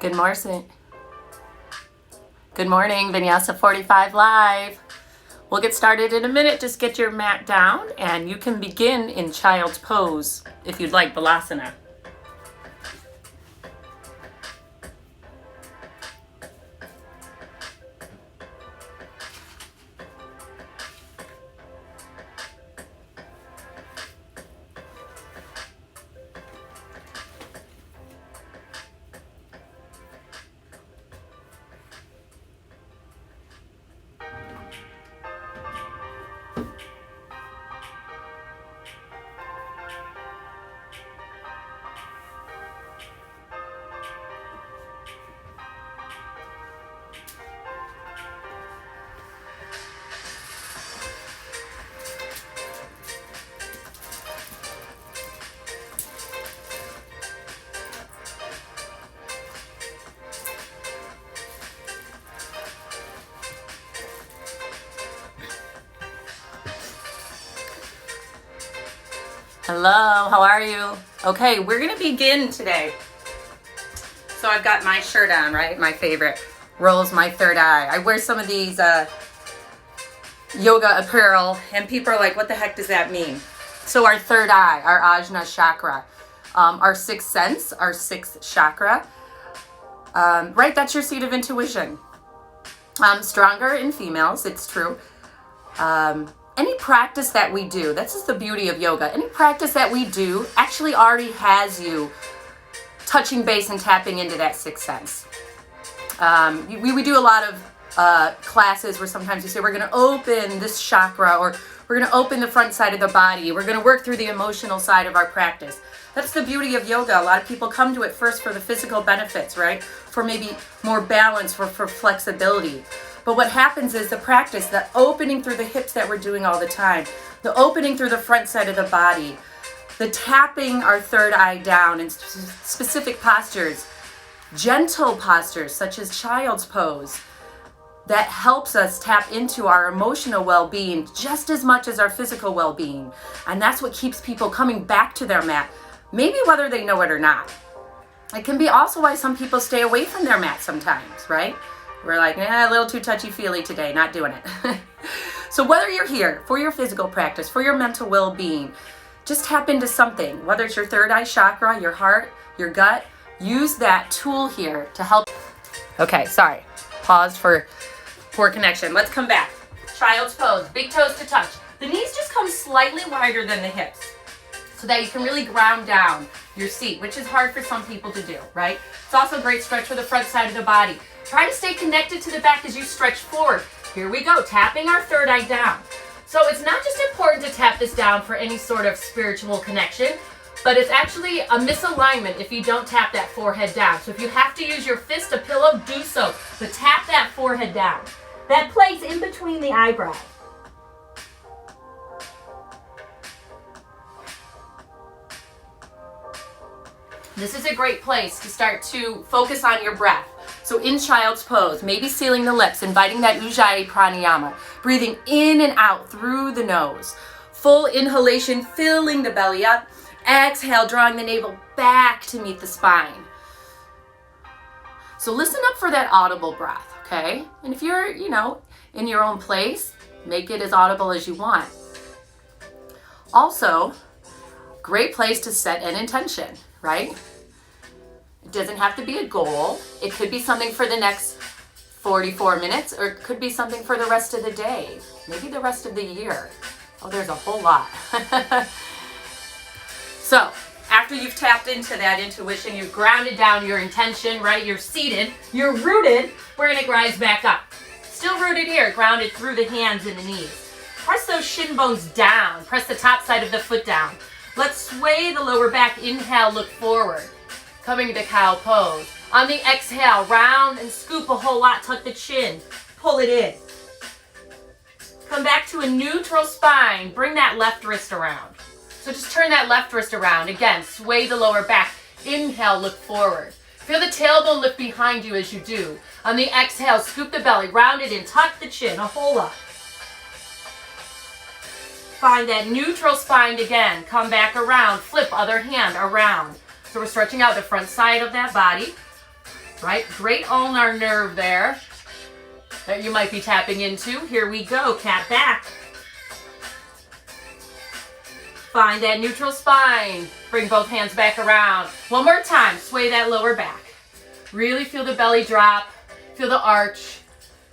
Good morning. Good morning, Vinyasa 45 Live. We'll get started in a minute. Just get your mat down and you can begin in child's pose if you'd like, Balasana. Hello, how are you? Okay, we're gonna begin today. So I've got my shirt on, right? My favorite. Rolls my third eye. I wear some of these yoga apparel and people are like, what the heck does that mean? So our third eye, our Ajna chakra, our sixth sense, our sixth chakra, right? That's your seat of intuition. Stronger in females, it's true. Any practice that we do, this is the beauty of yoga, any practice that we do actually already has you touching base and tapping into that sixth sense. We do a lot of classes where sometimes we say we're going to open this chakra, or we're going to open the front side of the body, we're going to work through the emotional side of our practice. That's the beauty of yoga. A lot of people come to it first for the physical benefits, right? For maybe more balance, for flexibility. But what happens is the practice, the opening through the hips that we're doing all the time, the opening through the front side of the body, the tapping our third eye down in specific postures, gentle postures such as child's pose, that helps us tap into our emotional well-being just as much as our physical well-being. And that's what keeps people coming back to their mat, maybe whether they know it or not. It can be also why some people stay away from their mat sometimes, right? We're like, a little too touchy-feely today, not doing it. So whether you're here for your physical practice, for your mental well-being, just tap into something, whether it's your third eye chakra, your heart, your gut, use that tool here to help. Okay, sorry, paused for poor connection. Let's come back. Child's pose, big toes to touch. The knees just come slightly wider than the hips so that you can really ground down your seat, which is hard for some people to do, right? It's also a great stretch for the front side of the body. Try to stay connected to the back as you stretch forward. Here we go, tapping our third eye down. So it's not just important to tap this down for any sort of spiritual connection, but it's actually a misalignment if you don't tap that forehead down. So if you have to use your fist to pillow, do so, but tap that forehead down. That place in between the eyebrows. This is a great place to start to focus on your breath. So in child's pose, maybe sealing the lips, inviting that Ujjayi pranayama, breathing in and out through the nose. Full inhalation, filling the belly up. Exhale, drawing the navel back to meet the spine. So listen up for that audible breath, okay? And if you're, in your own place, make it as audible as you want. Also, great place to set an intention, right? It doesn't have to be a goal. It could be something for the next 44 minutes, or it could be something for the rest of the day, maybe the rest of the year. Oh, there's a whole lot. So after you've tapped into that intuition, you've grounded down your intention, right? You're seated, you're rooted. We're gonna rise back up. Still rooted here, grounded through the hands and the knees. Press those shin bones down. Press the top side of the foot down. Let's sway the lower back. Inhale, look forward. Coming to cow pose. On the exhale, round and scoop a whole lot. Tuck the chin. Pull it in. Come back to a neutral spine. Bring that left wrist around. So just turn that left wrist around. Again, sway the lower back. Inhale, look forward. Feel the tailbone lift behind you as you do. On the exhale, scoop the belly. Round it in. Tuck the chin. A whole lot. Find that neutral spine again. Come back around. Flip other hand around. So we're stretching out the front side of that body. right? Great ulnar nerve there that you might be tapping into. Here we go, cat back. Find that neutral spine. Bring both hands back around. One more time, sway that lower back. Really feel the belly drop, feel the arch.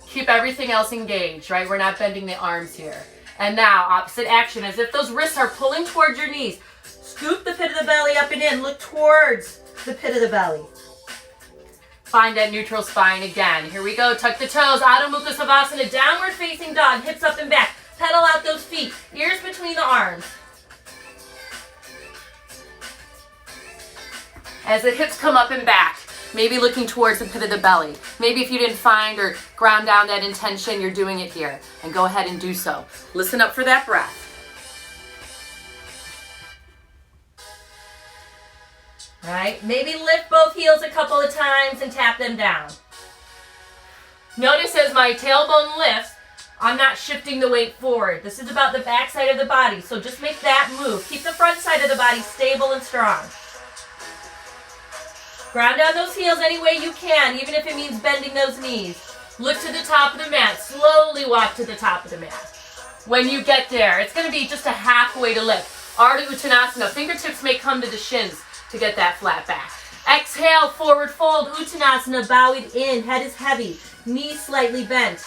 Keep everything else engaged, right? We're not bending the arms here. And now, opposite action, as if those wrists are pulling towards your knees. Scoop the pit of the belly up and in. Look towards the pit of the belly. Find that neutral spine again. Here we go. Tuck the toes. Adho Mukha Savasana. Downward facing dog. Hips up and back. Pedal out those feet. Ears between the arms. As the hips come up and back. Maybe looking towards the pit of the belly. Maybe if you didn't find or ground down that intention, you're doing it here. And go ahead and do so. Listen up for that breath. Right? Maybe lift both heels a couple of times and tap them down. Notice as my tailbone lifts, I'm not shifting the weight forward. This is about the back side of the body, so just make that move. Keep the front side of the body stable and strong. Ground down those heels any way you can, even if it means bending those knees. Look to the top of the mat. Slowly walk to the top of the mat. When you get there, it's going to be just a halfway to lift. Ardha Uttanasana. Fingertips may come to the shins to get that flat back. Exhale, forward fold, Uttanasana. Bow it in. Head is heavy. Knees slightly bent.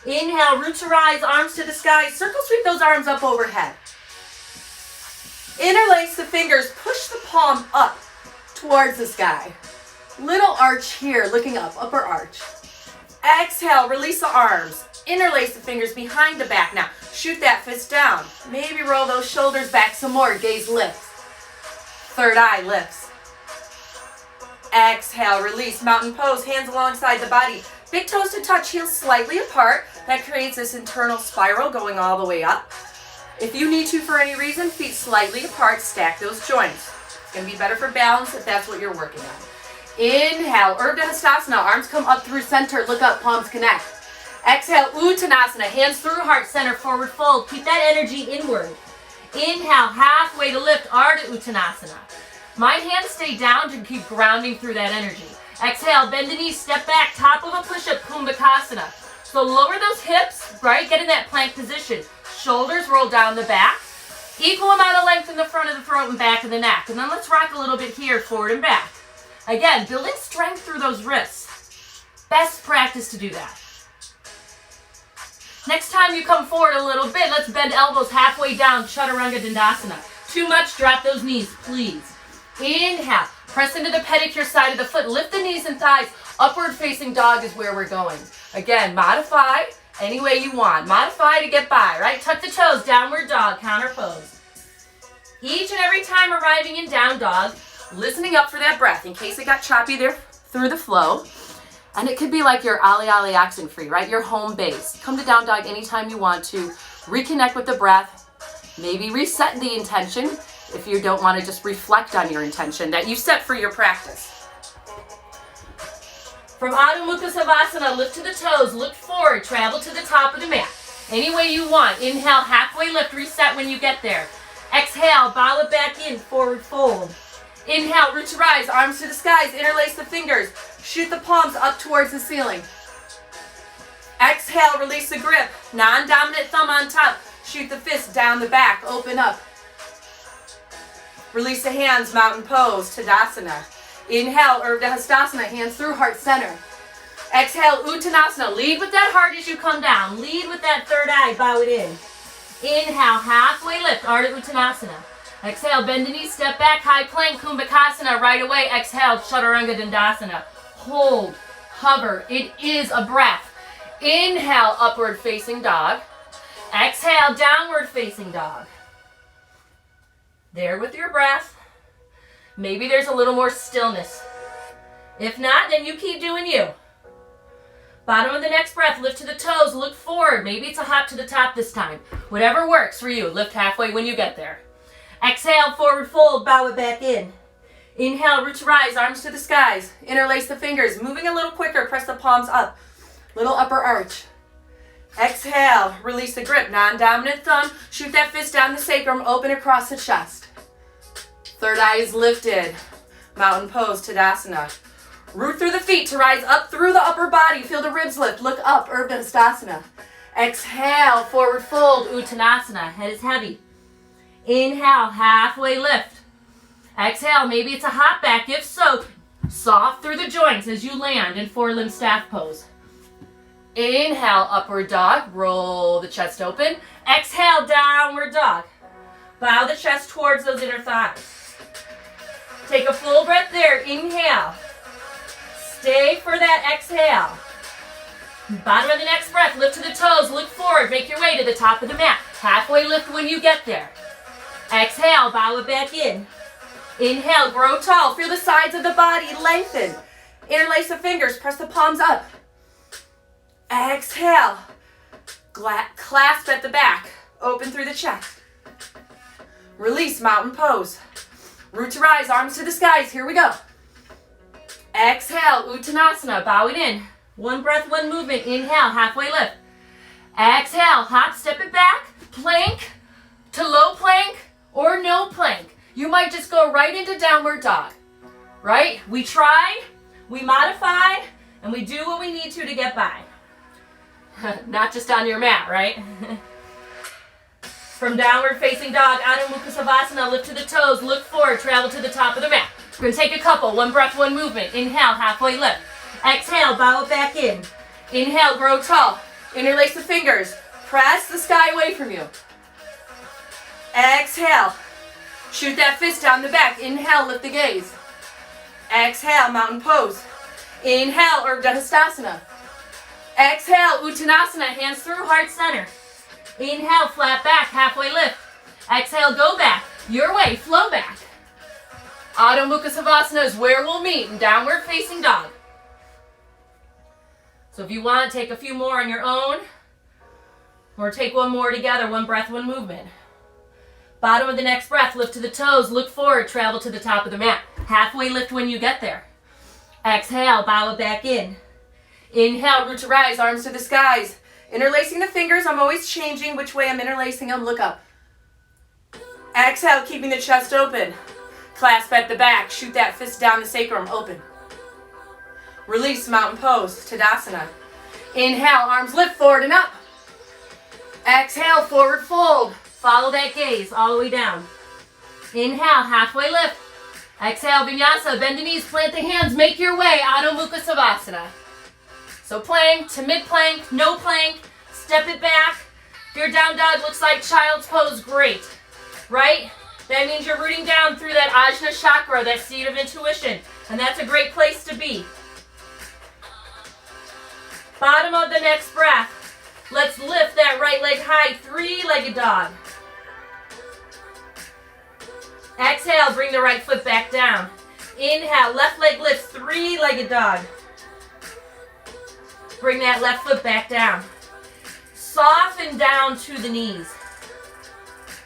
Inhale, root to rise, arms to the sky. Circle sweep those arms up overhead. Interlace the fingers. Push the palm up towards the sky. Little arch here, looking up, upper arch. Exhale, release the arms. Interlace the fingers behind the back. Now, shoot that fist down. Maybe roll those shoulders back some more. Gaze lifts. Third eye lifts. Exhale, release, mountain pose, hands alongside the body. Big toes to touch, heels slightly apart. That creates this internal spiral going all the way up. If you need to for any reason, feet slightly apart, stack those joints. It's going to be better for balance if that's what you're working on. Inhale, Urdhva Hastasana, arms come up through center, look up, palms connect. Exhale, Uttanasana, hands through heart center, forward fold. Keep that energy inward. Inhale, halfway to lift, Ardha Uttanasana. My hands stay down to keep grounding through that energy. Exhale, bend the knees, step back, top of a push-up, Kumbhakasana. So lower those hips, right? Get in that plank position. Shoulders roll down the back. Equal amount of length in the front of the throat and back of the neck. And then let's rock a little bit here, forward and back. Again, building strength through those wrists. Best practice to do that. Next time you come forward a little bit, let's bend elbows halfway down, Chaturanga Dandasana. Too much, drop those knees, please. Inhale, press into the pedicure side of the foot, lift the knees and thighs. Upward facing dog is where we're going. Again, modify any way you want. Modify to get by, right? Tuck the toes, downward dog, counter pose. Each and every time arriving in down dog, listening up for that breath in case it got choppy there through the flow. And it could be like your Ali Ali oxen free, right? Your home base. Come to down dog anytime you want to. Reconnect with the breath. Maybe reset the intention if you don't want to just reflect on your intention that you set for your practice. From Adho Mukha Savasana, lift to the toes, look forward, travel to the top of the mat. Any way you want. Inhale, halfway lift, reset when you get there. Exhale, bow it back in, forward fold. Inhale, root to rise, arms to the skies, interlace the fingers. Shoot the palms up towards the ceiling. Exhale, release the grip. Non-dominant thumb on top. Shoot the fist down the back, open up. Release the hands, mountain pose, Tadasana. Inhale, Urdhva Hastasana, hands through heart center. Exhale, Uttanasana. Lead with that heart as you come down. Lead with that third eye, bow it in. Inhale, halfway lift, Ardha Uttanasana. Exhale, bend the knees, step back, high plank, Kumbhakasana. Right away, exhale, Chaturanga Dandasana. Hold, hover. It is a breath. Inhale, upward facing dog. Exhale, downward facing dog. There with your breath. Maybe there's a little more stillness. If not, then you keep doing you. Bottom of the next breath, lift to the toes, look forward. Maybe it's a hop to the top this time. Whatever works for you. Lift halfway when you get there. Exhale, forward fold, bow it back in. Inhale, root to rise, arms to the skies. Interlace the fingers, moving a little quicker, press the palms up. Little upper arch. Exhale, release the grip, non-dominant thumb. Shoot that fist down the sacrum, open across the chest. Third eye is lifted. Mountain pose, Tadasana. Root through the feet to rise up through the upper body. Feel the ribs lift. Look up, Urdhva Hastasana. Exhale, forward fold, Uttanasana. Head is heavy. Inhale, halfway lift. Exhale, maybe it's a hop back. If so, soft through the joints as you land in four-limb staff pose. Inhale, upward dog. Roll the chest open. Exhale, downward dog. Bow the chest towards those inner thighs. Take a full breath there. Inhale. Stay for that exhale. Bottom of the next breath, lift to the toes, look forward, make your way to the top of the mat. Halfway lift when you get there. Exhale, bow it back in. Inhale, grow tall, feel the sides of the body lengthen. Interlace the fingers, press the palms up. Exhale, clasp at the back, open through the chest. Release, mountain pose. Root to rise, arms to the skies, here we go. Exhale, Uttanasana, bow it in. One breath, one movement. Inhale, halfway lift. Exhale, hop, step it back. Plank to low plank or no plank. You might just go right into downward dog, right? We tried, we modified, and we do what we need to get by. Not just on your mat, right? From downward facing dog, Adho Mukha Savasana, lift to the toes, look forward, travel to the top of the mat. We're gonna take a couple, one breath, one movement. Inhale, halfway lift. Exhale, bow it back in. Inhale, grow tall. Interlace the fingers. Press the sky away from you. Exhale. Shoot that fist down the back. Inhale, lift the gaze. Exhale, mountain pose. Inhale, Urdhva Hastasana. Exhale, Uttanasana, hands through, heart center. Inhale, flat back, halfway lift. Exhale, go back. Your way, flow back. Adho Mukha Savasana is where we'll meet in downward facing dog. So if you want, take a few more on your own, or take one more together, one breath, one movement. Bottom of the next breath, lift to the toes, look forward, travel to the top of the mat. Halfway lift when you get there. Exhale, bow it back in. Inhale, root to rise, arms to the skies. Interlacing the fingers, I'm always changing which way I'm interlacing them, look up. Exhale, keeping the chest open. Clasp at the back, shoot that fist down the sacrum, open. Release, mountain pose, Tadasana. Inhale, arms lift forward and up. Exhale, forward fold. Follow that gaze all the way down. Inhale, halfway lift. Exhale, Vinyasa, bend the knees, plant the hands, make your way, Adho Mukha Savasana. So plank to mid plank, no plank, step it back. If your down dog looks like child's pose, great, right? That means you're rooting down through that Ajna chakra, that seat of intuition, and that's a great place to be. Bottom of the next breath. Let's lift that right leg high, three-legged dog. Exhale, bring the right foot back down. Inhale, left leg lifts, three-legged dog. Bring that left foot back down. Soften down to the knees.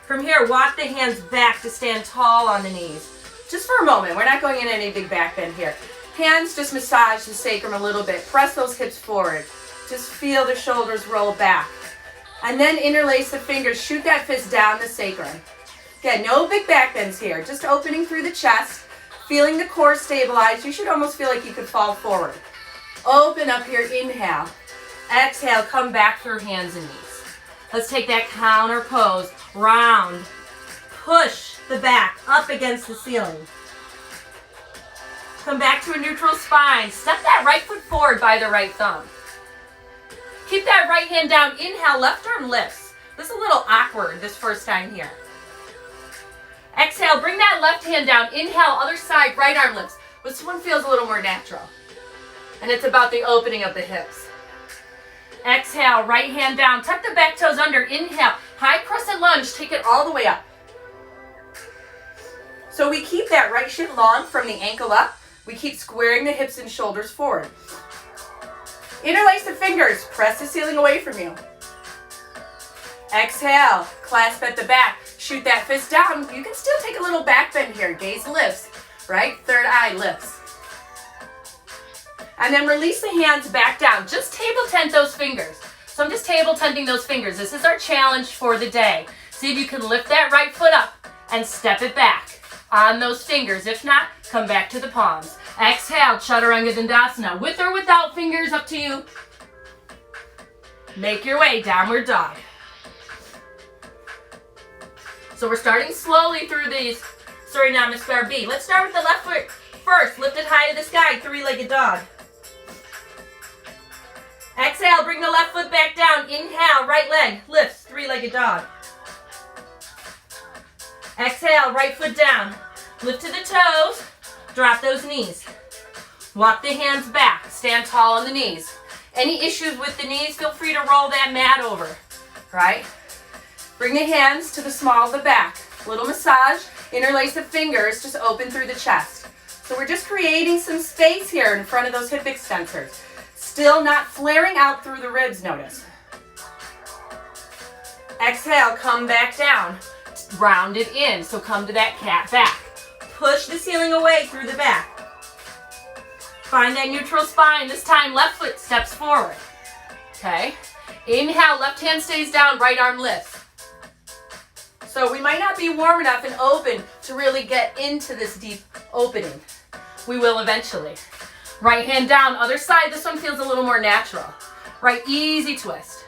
From here, walk the hands back to stand tall on the knees. Just for a moment, we're not going in any big back bend here. Hands just massage the sacrum a little bit. Press those hips forward. Just feel the shoulders roll back. And then interlace the fingers. Shoot that fist down the sacrum. Again, no big back bends here. Just opening through the chest. Feeling the core stabilize. You should almost feel like you could fall forward. Open up here. Inhale. Exhale. Come back through hands and knees. Let's take that counter pose. Round. Push the back up against the ceiling. Come back to a neutral spine. Step that right foot forward by the right thumb. Keep that right hand down. Inhale, left arm lifts. This is a little awkward this first time here. Exhale, bring that left hand down. Inhale, other side, right arm lifts. This one feels a little more natural. And it's about the opening of the hips. Exhale, right hand down. Tuck the back toes under. Inhale, high crescent lunge. Take it all the way up. So we keep that right shin long from the ankle up. We keep squaring the hips and shoulders forward. Interlace the fingers. Press the ceiling away from you. Exhale. Clasp at the back. Shoot that fist down. You can still take a little back bend here. Gaze lifts, right? Third eye lifts. And then release the hands back down. Just table tent those fingers. So I'm just table tenting those fingers. This is our challenge for the day. See if you can lift that right foot up and step it back on those fingers. If not, come back to the palms. Exhale, Chaturanga Dandasana. With or without fingers, up to you. Make your way, downward dog. So we're starting slowly through these Surya Namaskar B. Let's start with the left foot first. Lift it high to the sky, three-legged dog. Exhale, bring the left foot back down. Inhale, right leg lifts, three-legged dog. Exhale, right foot down. Lift to the toes, drop those knees. Walk the hands back, stand tall on the knees. Any issues with the knees, feel free to roll that mat over, right? Bring the hands to the small of the back. Little massage, interlace the fingers, just open through the chest. So we're just creating some space here in front of those hip extensors. Still not flaring out through the ribs, notice. Exhale, come back down. Round it in, so come to that cat back. Push the ceiling away through the back. Find that neutral spine. This time, left foot steps forward. Okay? Inhale, left hand stays down, right arm lifts. So we might not be warm enough and open to really get into this deep opening. We will eventually. Right hand down, other side. This one feels a little more natural. Right, easy twist.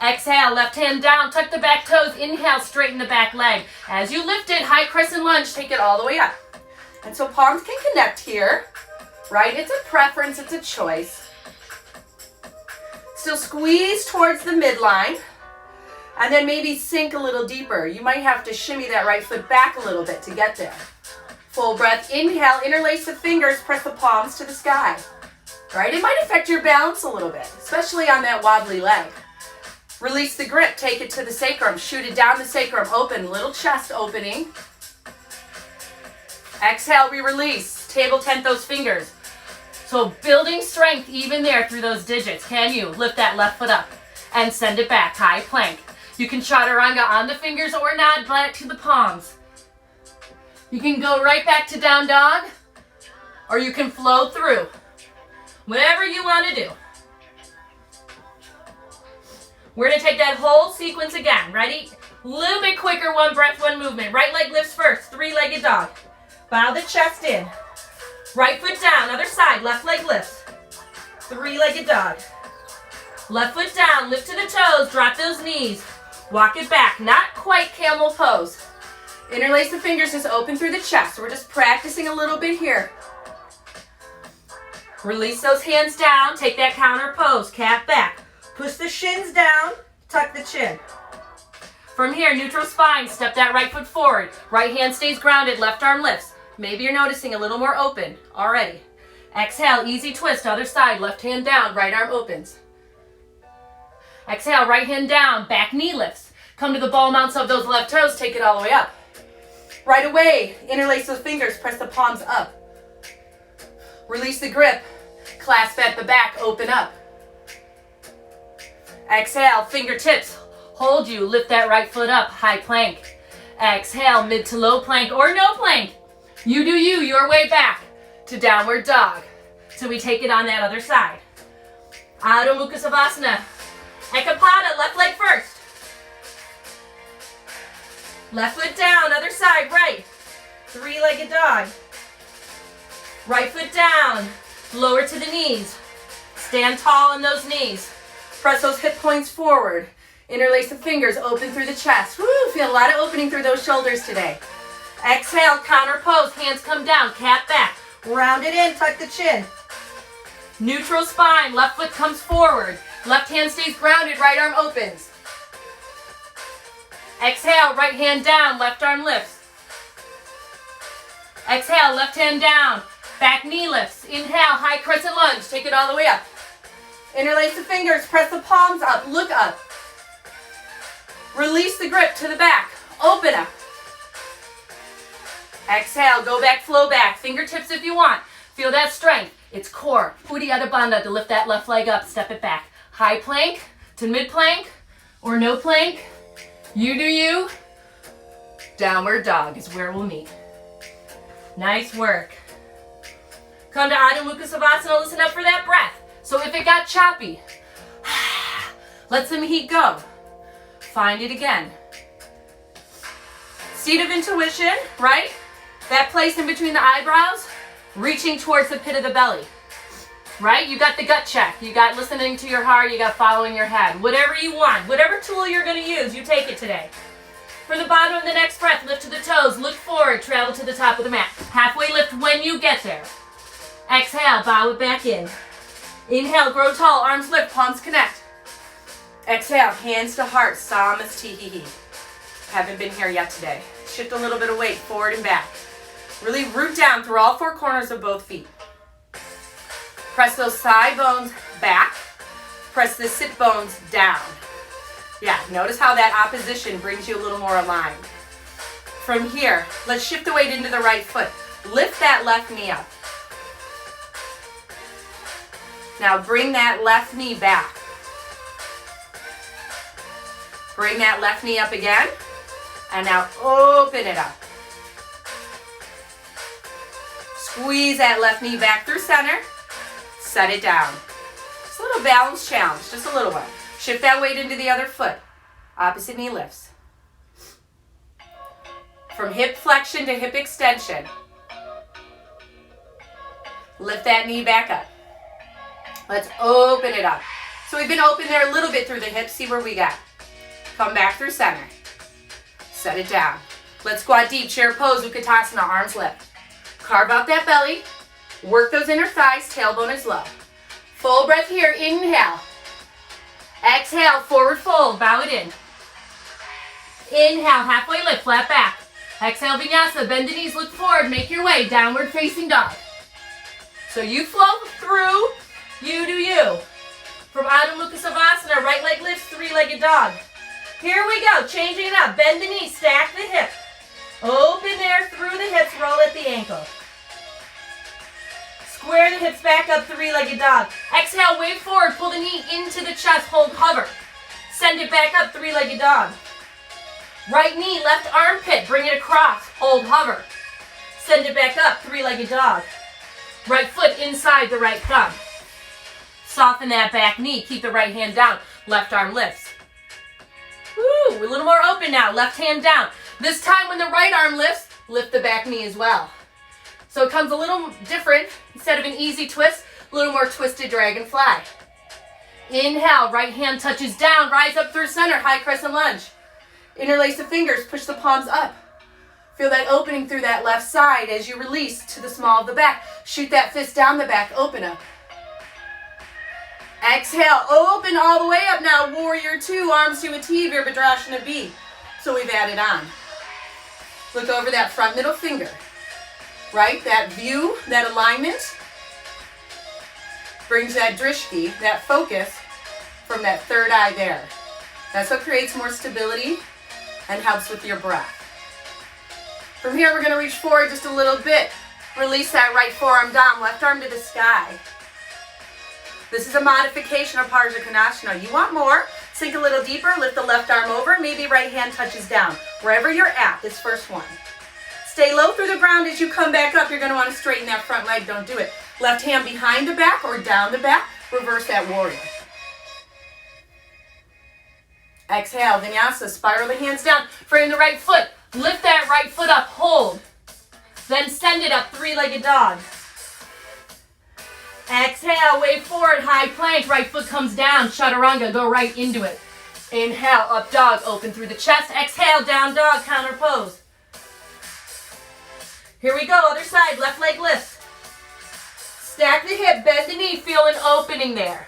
Exhale, left hand down, tuck the back toes. Inhale, straighten the back leg. As you lift it, high crescent lunge, take it all the way up. And so palms can connect here, right? It's a preference, it's a choice. Still squeeze towards the midline, and then maybe sink a little deeper. You might have to shimmy that right foot back a little bit to get there. Full breath, inhale, interlace the fingers, press the palms to the sky, right? It might affect your balance a little bit, especially on that wobbly leg. Release the grip, take it to the sacrum, shoot it down the sacrum, open, little chest opening. Exhale, we release, table tent those fingers. So building strength even there through those digits. Can you lift that left foot up and send it back, high plank. You can chaturanga on the fingers or not, back to the palms. You can go right back to down dog, or you can flow through. Whatever you want to do. We're going to take that whole sequence again. Ready? A little bit quicker, one breath, one movement. Right leg lifts first, three-legged dog. Bow the chest in. Right foot down, other side, left leg lifts. Three-legged dog. Left foot down, lift to the toes, drop those knees. Walk it back, not quite camel pose. Interlace the fingers, just open through the chest. We're just practicing a little bit here. Release those hands down, take that counter pose, cat back. Push the shins down, tuck the chin. From here, neutral spine, step that right foot forward. Right hand stays grounded, left arm lifts. Maybe you're noticing a little more open already. Exhale, easy twist, other side, left hand down, right arm opens. Exhale, right hand down, back knee lifts. Come to the ball mounts of those left toes, take it all the way up. Right away, interlace those fingers, press the palms up. Release the grip, clasp at the back, open up. Exhale, fingertips, hold you, lift that right foot up, high plank. Exhale, mid to low plank or no plank. You do you, your way back to downward dog. So we take it on that other side. Adho Mukha Savasana. Ekapada, left leg first. Left foot down, other side, right. Three-legged dog. Right foot down, lower to the knees. Stand tall on those knees. Press those hip points forward. Interlace the fingers, open through the chest. Woo, feel a lot of opening through those shoulders today. Exhale, counter pose, hands come down, cat back. Round it in, tuck the chin. Neutral spine, left foot comes forward. Left hand stays grounded, right arm opens. Exhale, right hand down, left arm lifts. Exhale, left hand down, back knee lifts. Inhale, high crescent lunge, take it all the way up. Interlace the fingers, press the palms up, look up. Release the grip to the back, open up. Exhale, go back, flow back. Fingertips if you want. Feel that strength. It's core. Uddiyana Bandha to lift that left leg up, step it back. High plank to mid plank or no plank. You do you. Downward dog is where we'll meet. Nice work. Come to Adho Mukha Savasana. Listen up for that breath. So if it got choppy, let some heat go. Find it again. Seat of intuition, right? That place in between the eyebrows, reaching towards the pit of the belly. Right? You got the gut check. You got listening to your heart. You got following your head. Whatever you want. Whatever tool you're going to use, you take it today. For the bottom of the next breath, lift to the toes. Look forward. Travel to the top of the mat. Halfway lift when you get there. Exhale. Bow it back in. Inhale. Grow tall. Arms lift. Palms connect. Exhale. Hands to heart. Samasthihi. Haven't been here yet today. Shift a little bit of weight forward and back. Really root down through all four corners of both feet. Press those thigh bones back. Press the sit bones down. Yeah, notice how that opposition brings you a little more aligned. From here, let's shift the weight into the right foot. Lift that left knee up. Now bring that left knee back. Bring that left knee up again. And now open it up. Squeeze that left knee back through center. Set it down. It's a little balance challenge, just a little one. Shift that weight into the other foot. Opposite knee lifts. From hip flexion to hip extension. Lift that knee back up. Let's open it up. So we've been open there a little bit through the hips. See where we got. Come back through center. Set it down. Let's squat deep. Chair pose. Utkatasana. Arms lift. Carve out that belly. Work those inner thighs. Tailbone is low. Full breath here. Inhale. Exhale. Forward fold. Bow it in. Inhale. Halfway lift. Flat back. Exhale. Vinyasa. Bend the knees. Look forward. Make your way. Downward facing dog. So you flow through. You do you. From Adho Mukha Savasana. Right leg lifts. Three-legged dog. Here we go. Changing it up. Bend the knees. Stack the hip. Open there through the hips. Roll at the ankle. Square the hips back up, three-legged dog. Exhale, wave forward, pull the knee into the chest, hold, hover. Send it back up, three-legged dog. Right knee, left armpit, bring it across, hold, hover. Send it back up, three-legged dog. Right foot inside the right thumb. Soften that back knee, keep the right hand down, left arm lifts. Woo, we're a little more open now, left hand down. This time when the right arm lifts, lift the back knee as well. So it comes a little different. Instead of an easy twist, a little more twisted dragonfly. Inhale, right hand touches down, rise up through center, high crescent lunge. Interlace the fingers, push the palms up. Feel that opening through that left side as you release to the small of the back. Shoot that fist down the back, open up. Exhale, open all the way up now, warrior two, arms to a T, Virabhadrasana B. So we've added on. Look over that front middle finger. Right, that view, that alignment brings that drishti, that focus from that third eye there. That's what creates more stability and helps with your breath. From here, we're going to reach forward just a little bit. Release that right forearm down, left arm to the sky. This is a modification of Parsha Konasana. You want more? Sink a little deeper, lift the left arm over, maybe right hand touches down. Wherever you're at, this first one. Stay low through the ground as you come back up. You're going to want to straighten that front leg. Don't do it. Left hand behind the back or down the back. Reverse that warrior. Exhale, Vinyasa. Spiral the hands down. Frame the right foot. Lift that right foot up. Hold. Then send it up. Three-legged dog. Exhale. Wave forward. High plank. Right foot comes down. Chaturanga. Go right into it. Inhale. Up dog. Open through the chest. Exhale. Down dog. Counter pose. Here we go, other side, left leg lifts. Stack the hip, bend the knee, feel an opening there.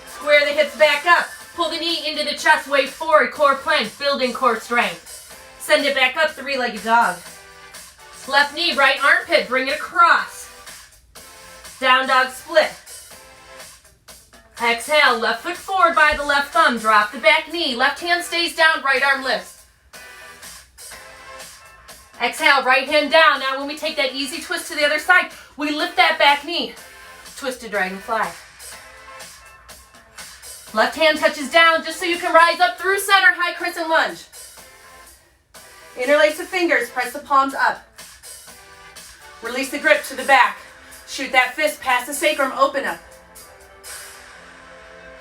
Square the hips back up, pull the knee into the chest, wave forward, core plank, building core strength. Send it back up, three-legged dog. Left knee, right armpit, bring it across. Down dog split. Exhale, left foot forward by the left thumb, drop the back knee, left hand stays down, right arm lifts. Exhale, right hand down. Now when we take that easy twist to the other side, we lift that back knee. Twisted dragonfly. Left hand touches down just so you can rise up through center, high crescent lunge. Interlace the fingers, press the palms up. Release the grip to the back. Shoot that fist past the sacrum, open up.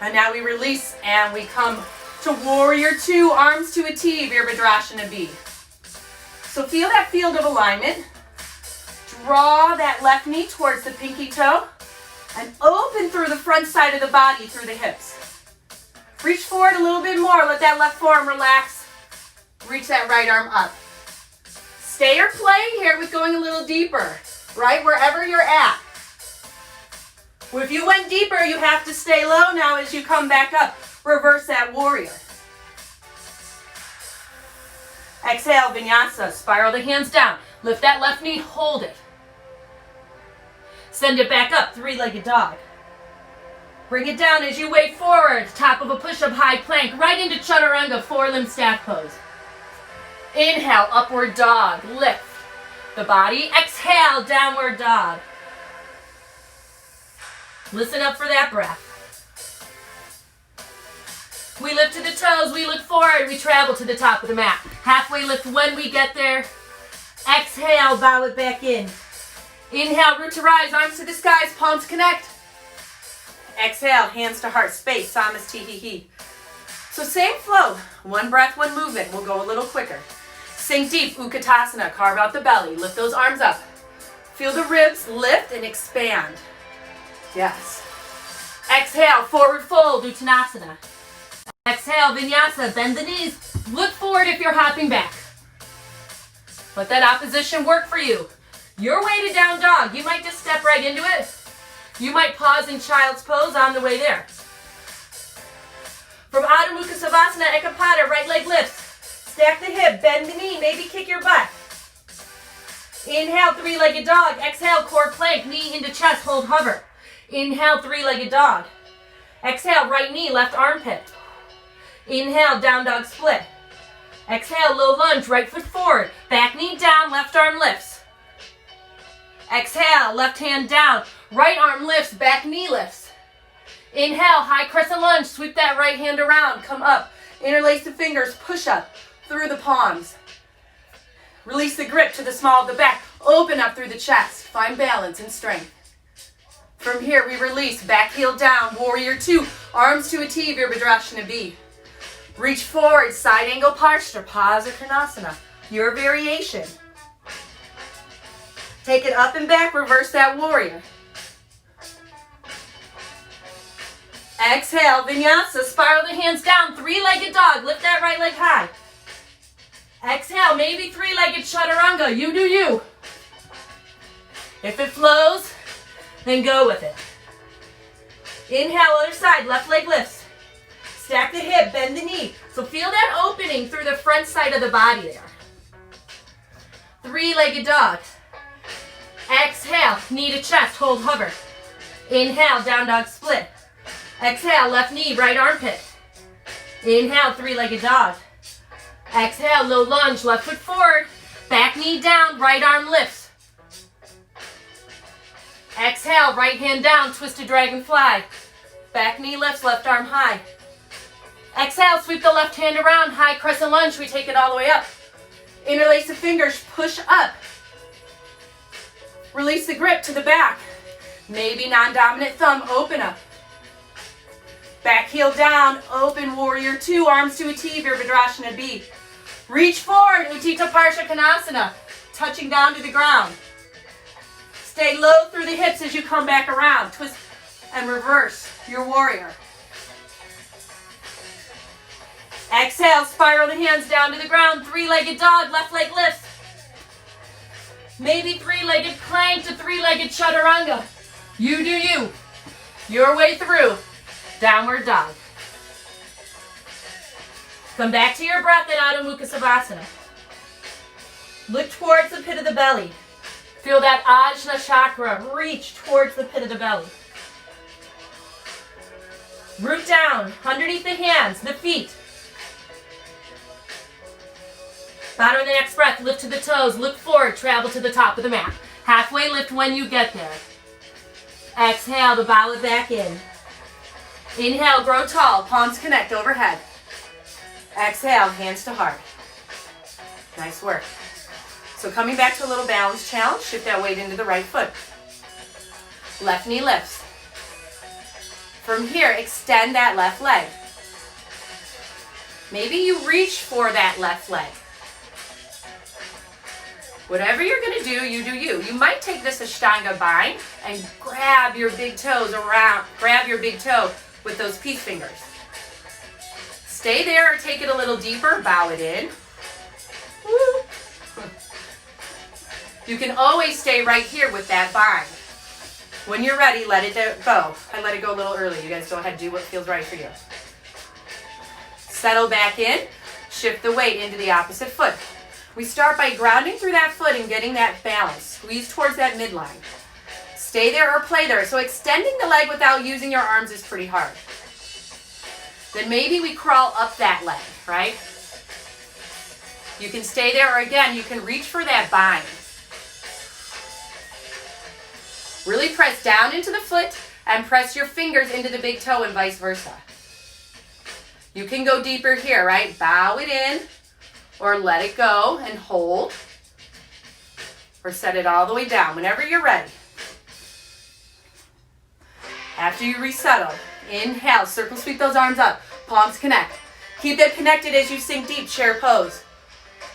And now we release and we come to warrior two, arms to a T, Virabhadrasana B. So feel that field of alignment. Draw that left knee towards the pinky toe and open through the front side of the body, through the hips. Reach forward a little bit more. Let that left forearm relax. Reach that right arm up. Stay or play here with going a little deeper, right? Wherever you're at. If you went deeper, you have to stay low now as you come back up. Reverse that warrior. Exhale, Vinyasa. Spiral the hands down. Lift that left knee, hold it. Send it back up, three-legged dog. Bring it down as you wade forward, top of a push-up high plank, right into Chaturanga, four-limb staff pose. Inhale, upward dog, lift the body. Exhale, downward dog. Listen up for that breath. We lift to the toes, we look forward, we travel to the top of the mat. Halfway lift when we get there. Exhale, bow it back in. Inhale, root to rise, arms to the skies, palms connect. Exhale, hands to heart, space, Samasthihi. So same flow, one breath, one movement. We'll go a little quicker. Sink deep, Utkatasana, carve out the belly, lift those arms up. Feel the ribs lift and expand. Yes. Exhale, forward fold, Uttanasana. Exhale, Vinyasa, bend the knees. Look forward if you're hopping back. Let that opposition work for you. Your way to down dog. You might just step right into it. You might pause in child's pose on the way there. From Adho Mukha Savasana, Ekapada, right leg lifts. Stack the hip, bend the knee, maybe kick your butt. Inhale, three-legged dog. Exhale, core plank, knee into chest, hold hover. Inhale, three-legged dog. Exhale, right knee, left armpit. Inhale, down dog split. Exhale, low lunge, right foot forward. Back knee down, left arm lifts. Exhale, left hand down. Right arm lifts, back knee lifts. Inhale, high crescent lunge. Sweep that right hand around. Come up. Interlace the fingers. Push up through the palms. Release the grip to the small of the back. Open up through the chest. Find balance and strength. From here, we release. Back heel down. Warrior two. Arms to a T. Virabhadrasana B. Reach forward. Side angle Parsthasana. Konasana. Your variation. Take it up and back. Reverse that warrior. Exhale, Vinyasa. Spiral the hands down. Three-legged dog. Lift that right leg high. Exhale, maybe three-legged Chaturanga. You do you. If it flows, then go with it. Inhale, other side. Left leg lifts. Stack the hip. Bend the knee. So feel that opening through the front side of the body there. Three-legged dog. Exhale, knee to chest. Hold hover. Inhale, down dog split. Exhale, left knee, right armpit. Inhale, three-legged dog. Exhale, low lunge, left foot forward. Back knee down, right arm lifts. Exhale, right hand down, twisted dragonfly. Back knee lifts, left arm high. Exhale, sweep the left hand around, high crescent lunge. We take it all the way up. Interlace the fingers, push up. Release the grip to the back. Maybe non-dominant thumb, open up. Back heel down, open warrior two, arms to a T, Virabhadrasana B. Reach forward, Utthita Parsha Konasana, touching down to the ground. Stay low through the hips as you come back around. Twist and reverse your warrior. Exhale, spiral the hands down to the ground, three-legged dog, left leg lifts. Maybe three-legged plank to three-legged Chaturanga. You do you. Your way through. Downward dog. Come back to your breath in Adho Mukha Savasana. Look towards the pit of the belly. Feel that Ajna chakra reach towards the pit of the belly. Root down underneath the hands, the feet. Bottom of the next breath, lift to the toes, look forward, travel to the top of the mat. Halfway lift when you get there. Exhale to bow it back in. Inhale, grow tall, palms connect overhead. Exhale, hands to heart. Nice work. So coming back to a little balance challenge, shift that weight into the right foot. Left knee lifts. From here, extend that left leg. Maybe you reach for that left leg. Whatever you're going to do, you do you. You might take this Ashtanga bind and grab your big toes around, grab your big toe with those peace fingers. Stay there or take it a little deeper, bow it in. Woo. You can always stay right here with that bind. When you're ready, let it go. I let it go a little early. You guys go ahead, do what feels right for you. Settle back in, shift the weight into the opposite foot. We start by grounding through that foot and getting that balance. Squeeze towards that midline. Stay there or play there. So extending the leg without using your arms is pretty hard. Then maybe we crawl up that leg, right? You can stay there, or again, you can reach for that bind. Really press down into the foot and press your fingers into the big toe and vice versa. You can go deeper here, right? Bow it in or let it go and hold, or set it all the way down whenever you're ready. After you resettle, inhale, circle sweep those arms up, palms connect. Keep them connected as you sink deep, chair pose.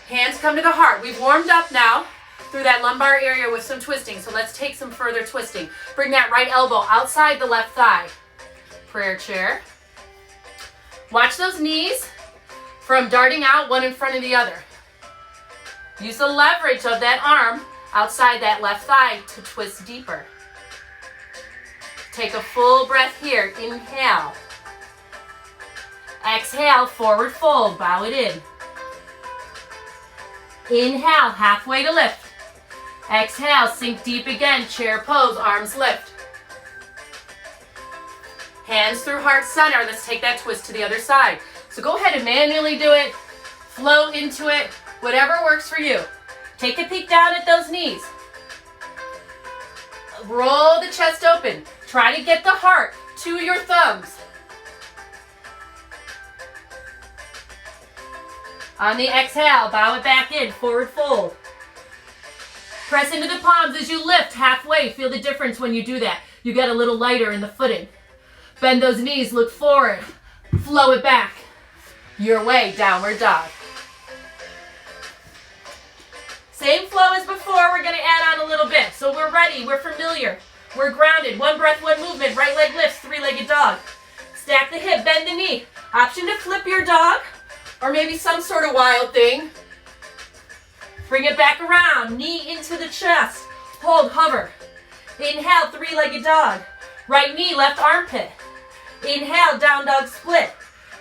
Hands come to the heart. We've warmed up now through that lumbar area with some twisting, so let's take some further twisting. Bring that right elbow outside the left thigh. Prayer chair. Watch those knees from darting out one in front of the other. Use the leverage of that arm outside that left thigh to twist deeper. Take a full breath here. Inhale. Exhale, forward fold. Bow it in. Inhale, halfway to lift. Exhale, sink deep again. Chair pose, arms lift. Hands through heart center. Let's take that twist to the other side. So go ahead and manually do it. Flow into it. Whatever works for you. Take a peek down at those knees. Roll the chest open. Try to get the heart to your thumbs. On the exhale, bow it back in, forward fold. Press into the palms as you lift halfway. Feel the difference when you do that. You get a little lighter in the footing. Bend those knees, look forward. Flow it back. Your way, downward dog. Same flow as before, we're gonna add on a little bit. So we're ready, we're familiar. We're grounded, one breath, one movement. Right leg lifts, three-legged dog. Stack the hip, bend the knee. Option to flip your dog, or maybe some sort of wild thing. Bring it back around, knee into the chest. Hold, hover. Inhale, three-legged dog. Right knee, left armpit. Inhale, down dog split.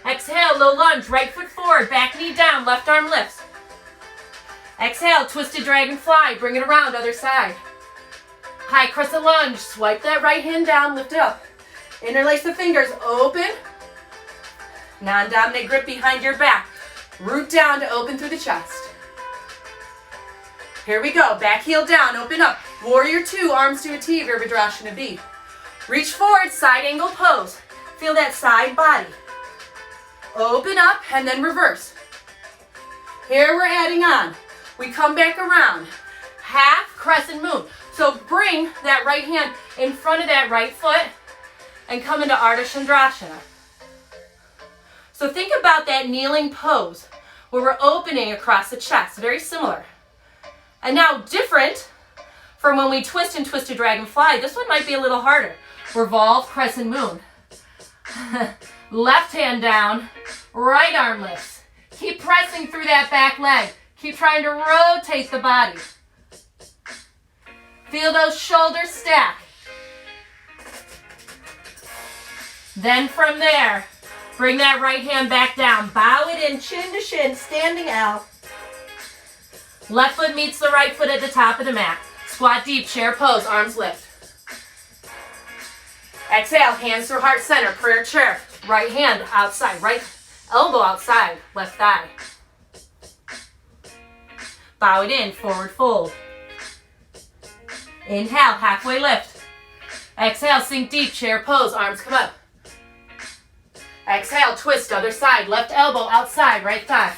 Exhale, low lunge, right foot forward, back knee down, left arm lifts. Exhale, twisted dragonfly, bring it around, other side. High crescent lunge, swipe that right hand down, lift it up. Interlace the fingers, open. Non-dominant grip behind your back. Root down to open through the chest. Here we go, back heel down, open up. Warrior two, arms to a T, Virabhadrasana B. Reach forward, side angle pose. Feel that side body. Open up and then reverse. Here we're adding on. We come back around. Half crescent moon. So bring that right hand in front of that right foot and come into Ardha Chandrasana. So think about that kneeling pose where we're opening across the chest. Very similar. And now different from when we twist and twisted dragonfly. This one might be a little harder. Revolve, crescent moon. Left hand down, right arm lifts. Keep pressing through that back leg. Keep trying to rotate the body. Feel those shoulders stack. Then from there, bring that right hand back down. Bow it in, chin to shin, standing L. Left foot meets the right foot at the top of the mat. Squat deep, chair pose, arms lift. Exhale, hands through heart center, prayer chair. Right hand outside, right elbow outside, left thigh. Bow it in, forward fold. Inhale, halfway lift. Exhale, sink deep, chair pose, arms come up. Exhale, twist, other side, left elbow outside, right thigh.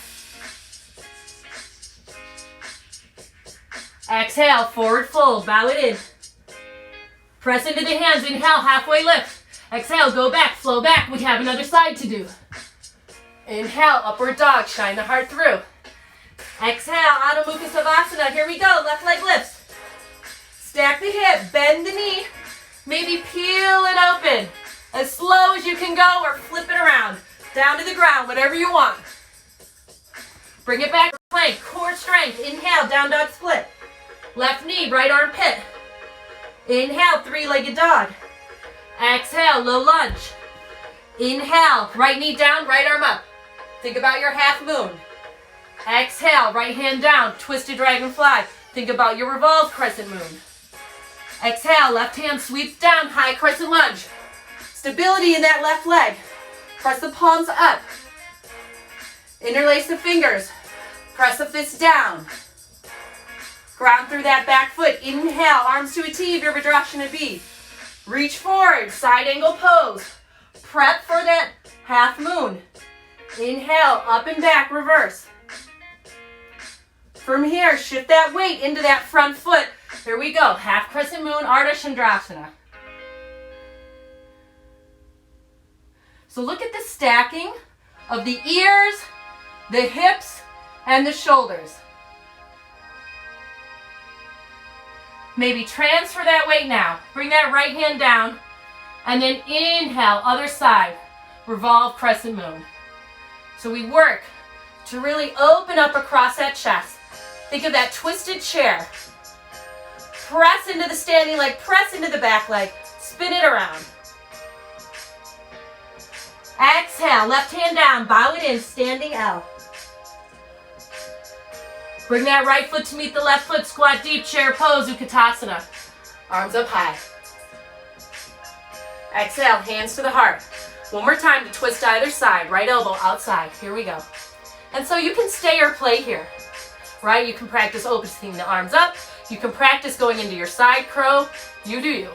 Exhale, forward fold, bow it in. Press into the hands, inhale, halfway lift. Exhale, go back, flow back. We have another side to do. Inhale, upward dog, shine the heart through. Exhale, Adho Mukha Savasana. Here we go, left leg lifts. Stack the hip, bend the knee. Maybe peel it open as slow as you can go or flip it around. Down to the ground, whatever you want. Bring it back to plank, core strength. Inhale, down dog split. Left knee, right armpit. Inhale, three-legged dog. Exhale, low lunge. Inhale, right knee down, right arm up. Think about your half moon. Exhale, right hand down, twisted dragonfly. Think about your revolved crescent moon. Exhale, left hand sweeps down, high crescent lunge. Stability in that left leg. Press the palms up. Interlace the fingers. Press the fists down. Ground through that back foot. Inhale, arms to a T, Virabhadrasana B. Reach forward, side angle pose. Prep for that half moon. Inhale, up and back, reverse. From here, shift that weight into that front foot. Here we go, half crescent moon, Ardha Chandrasana. So look at the stacking of the ears, the hips, and the shoulders. Maybe transfer that weight now. Bring that right hand down, and then inhale, other side, revolve crescent moon. So we work to really open up across that chest. Think of that twisted chair. Press into the standing leg, press into the back leg, spin it around. Exhale, left hand down, bow it in, standing L. Bring that right foot to meet the left foot, squat deep, chair pose, Utkatasana. Arms up high. Exhale, hands to the heart. One more time to twist either side, right elbow outside. Here we go. And so you can stay or play here, right? You can practice opening the arms up. You can practice going into your side crow. You do you.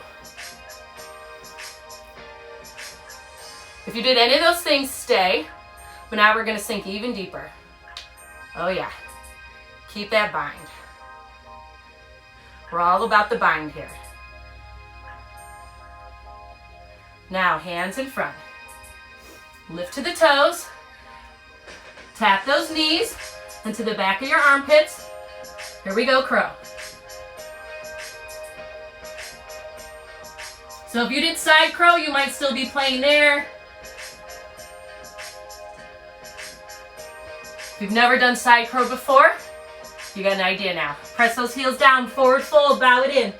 If you did any of those things, stay. But now we're going to sink even deeper. Oh yeah. Keep that bind. We're all about the bind here. Now, hands in front. Lift to the toes. Tap those knees into the back of your armpits. Here we go, crow. So if you did side crow, you might still be playing there. If you've never done side crow before, you got an idea now. Press those heels down, forward fold, bow it in.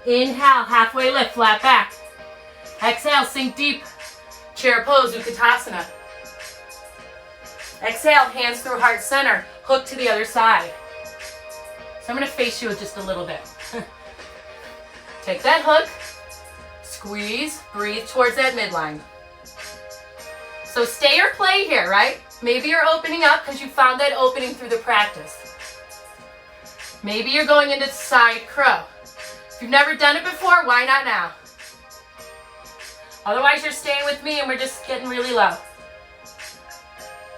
Inhale, halfway lift, flat back. Exhale, sink deep. Chair pose, Utkatasana. Exhale, hands through heart center, hook to the other side. So I'm going to face you just a little bit. Take that hook, squeeze, breathe towards that midline. So stay or play here, right? Maybe you're opening up because you found that opening through the practice. Maybe you're going into side crow. If you've never done it before, why not now? Otherwise, you're staying with me and we're just getting really low.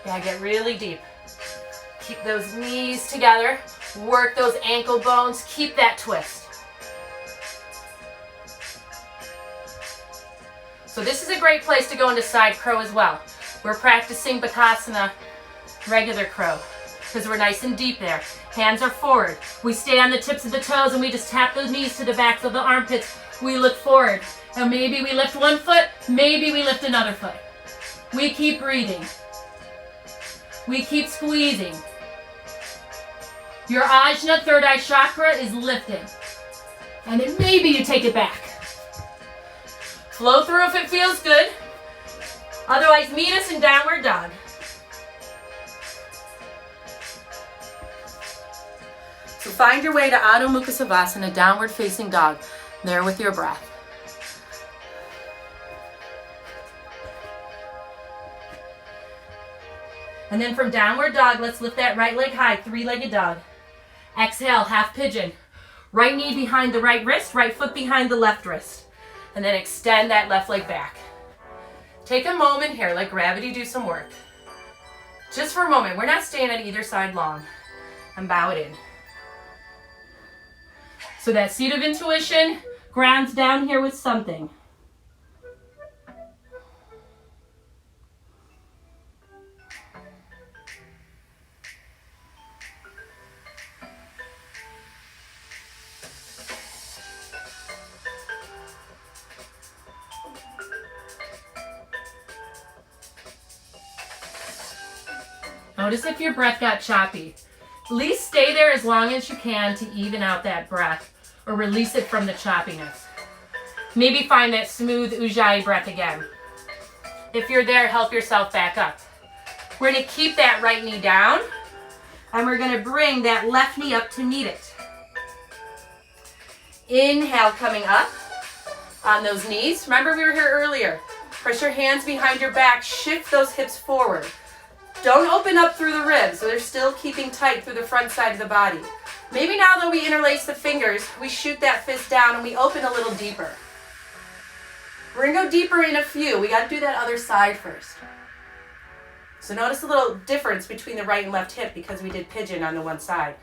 Yeah, get really deep. Keep those knees together. Work those ankle bones. Keep that twist. So this is a great place to go into side crow as well. We're practicing Bakasana, regular crow, because we're nice and deep there. Hands are forward. We stay on the tips of the toes and we just tap those knees to the backs of the armpits. We look forward. And maybe we lift one foot, maybe we lift another foot. We keep breathing. We keep squeezing. Your Ajna, third eye chakra, is lifted. And then maybe you take it back. Flow through if it feels good. Otherwise, meet us in downward dog. So find your way to Adho Mukha Savasana, downward facing dog. There with your breath. And then from downward dog, let's lift that right leg high, three-legged dog. Exhale, half pigeon. Right knee behind the right wrist, right foot behind the left wrist. And then extend that left leg back. Take a moment here, let gravity do some work. Just for a moment, we're not staying at either side long. And bow it in. So that seat of intuition grounds down here with something. Notice if your breath got choppy. At least stay there as long as you can to even out that breath or release it from the choppiness. Maybe find that smooth ujjayi breath again. If you're there, help yourself back up. We're going to keep that right knee down, and we're going to bring that left knee up to meet it. Inhale, coming up on those knees. Remember we were here earlier. Press your hands behind your back. Shift those hips forward. Don't open up through the ribs, so they're still keeping tight through the front side of the body. Maybe now that we interlace the fingers, we shoot that fist down and we open a little deeper. We're going to go deeper in a few. We got to do that other side first. So notice a little difference between the right and left hip because we did pigeon on the one side.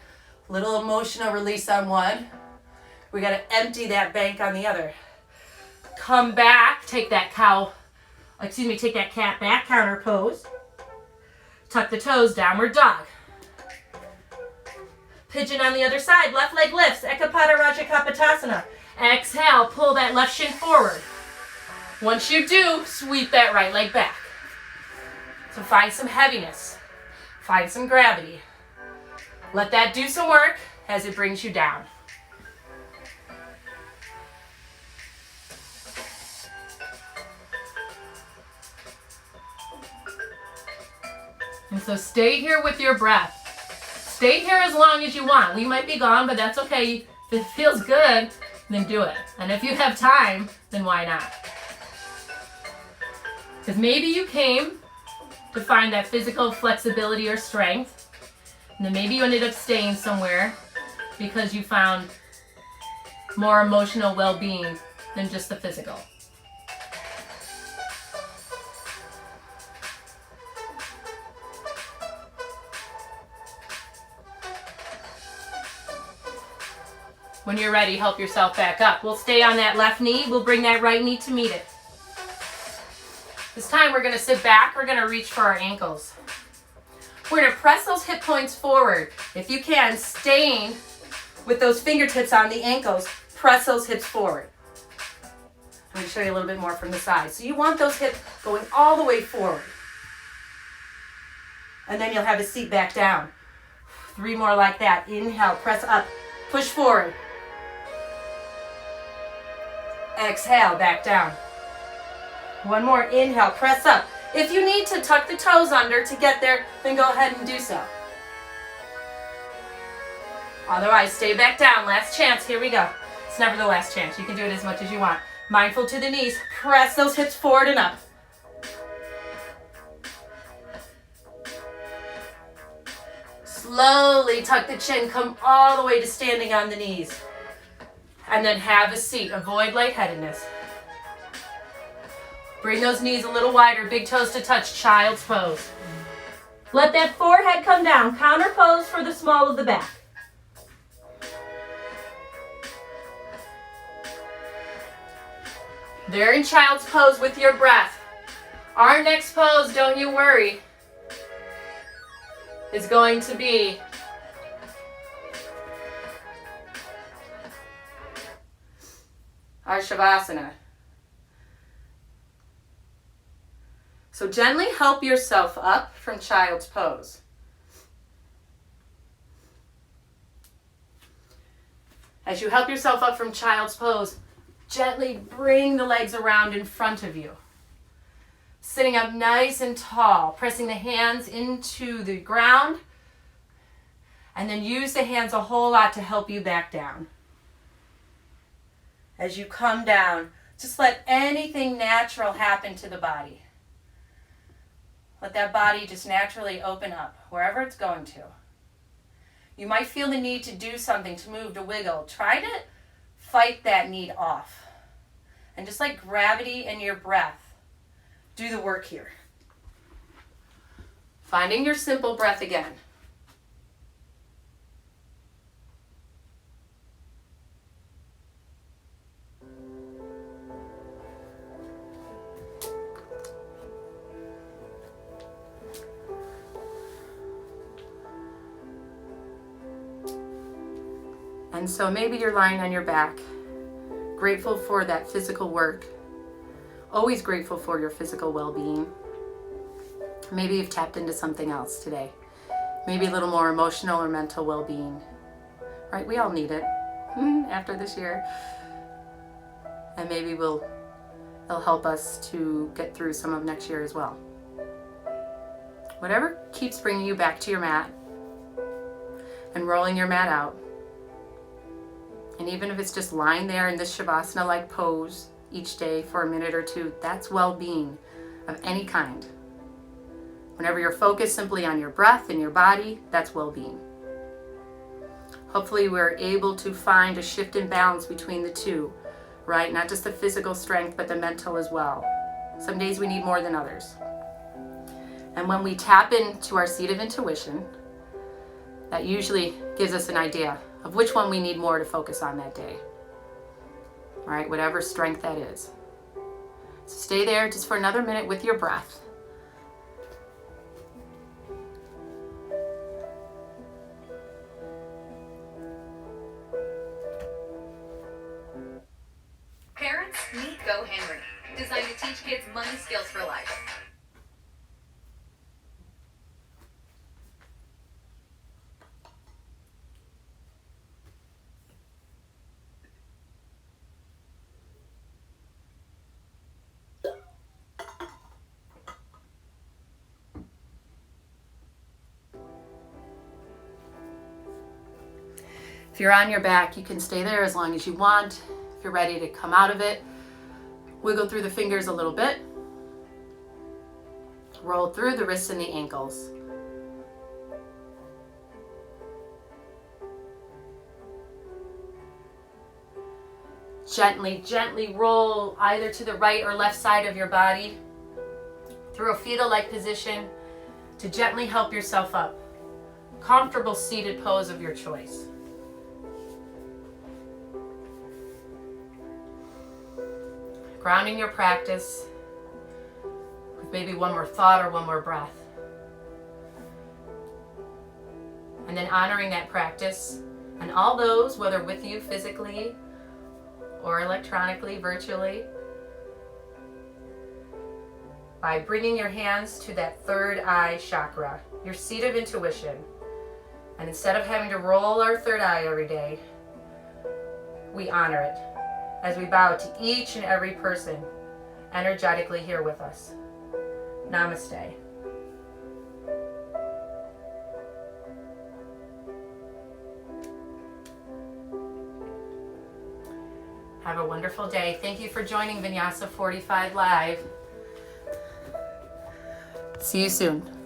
Little emotional release on one. We got to empty that bank on the other. Come back, take that cat back counter pose. Tuck the toes, downward dog. Pigeon on the other side, left leg lifts, Ekapada Raja Kapotasana. Exhale, pull that left shin forward. Once you do, sweep that right leg back. So find some heaviness, find some gravity. Let that do some work as it brings you down. And so stay here with your breath. Stay here as long as you want. We might be gone, but that's okay. If it feels good, then do it. And if you have time, then why not? Because maybe you came to find that physical flexibility or strength, and then maybe you ended up staying somewhere because you found more emotional well-being than just the physical. When you're ready, help yourself back up. We'll stay on that left knee. We'll bring that right knee to meet it. This time we're going to sit back. We're going to reach for our ankles. We're going to press those hip points forward. If you can, staying with those fingertips on the ankles, press those hips forward. I'm going to show you a little bit more from the side. So you want those hips going all the way forward. And then you'll have a seat back down. 3 more like that. Inhale, press up, push forward. Exhale, back down. 1 more, inhale, press up. If you need to tuck the toes under to get there, then go ahead and do so. Otherwise, stay back down. Last chance, here we go. It's never the last chance. You can do it as much as you want. Mindful to the knees, press those hips forward and up. Slowly tuck the chin, come all the way to standing on the knees. And then have a seat. Avoid lightheadedness. Bring those knees a little wider, big toes to touch, child's pose. Let that forehead come down, counter pose for the small of the back. There in child's pose with your breath. Our next pose, don't you worry, is going to be our Shavasana. So gently help yourself up from child's pose. As you help yourself up from child's pose, gently bring the legs around in front of you. Sitting up nice and tall, pressing the hands into the ground, and then use the hands a whole lot to help you back down. As you come down, just let anything natural happen to the body. Let that body just naturally open up wherever it's going to. You might feel the need to do something, to move, to wiggle. Try to fight that need off. And just like gravity and your breath, do the work here. Finding your simple breath again. And so maybe you're lying on your back, grateful for that physical work, always grateful for your physical well-being. Maybe you've tapped into something else today. maybe a little more emotional or mental well-being. Right? We all need it after this year. And maybe it'll help us to get through some of next year as well. Whatever keeps bringing you back to your mat and rolling your mat out. And even if it's just lying there in this Shavasana-like pose each day for a minute or two, that's well-being of any kind. Whenever you're focused simply on your breath and your body, that's well-being. Hopefully we're able to find a shift in balance between the two, right? Not just the physical strength, but the mental as well. Some days we need more than others. And when we tap into our seat of intuition, that usually gives us an idea of which one we need more to focus on that day. All right, whatever strength that is. So stay there just for another minute with your breath. Parents, meet Go Henry, designed to teach kids money skills for life. If you're on your back, you can stay there as long as you want. If you're ready to come out of it, wiggle through the fingers a little bit. Roll through the wrists and the ankles. Gently, gently roll either to the right or left side of your body through a fetal-like position to gently help yourself up. Comfortable seated pose of your choice. Grounding your practice with maybe one more thought or one more breath. And then honoring that practice and all those, whether with you physically or electronically, virtually, by bringing your hands to that third eye chakra, your seat of intuition. And instead of having to roll our third eye every day, we honor it as we bow to each and every person energetically here with us. Namaste. Have a wonderful day. Thank you for joining Vinyasa 45 Live. See you soon.